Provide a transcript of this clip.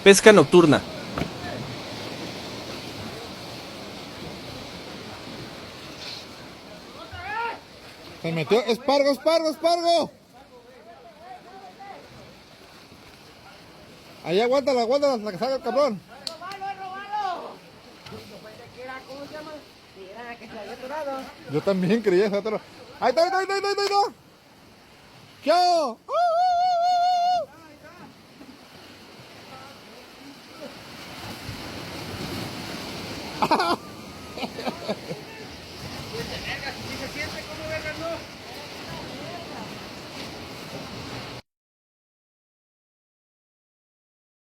Pesca nocturna. Se metió. Espargo, espargo, espargo. Ahí aguántala, aguántala, la que salga el cabrón. ¿Cómo se llama? Sí, era que se había atorado. Yo también creía esa otra. Ahí está, ahí está, ahí está, ahí está, ahí está. ¿Qué hago?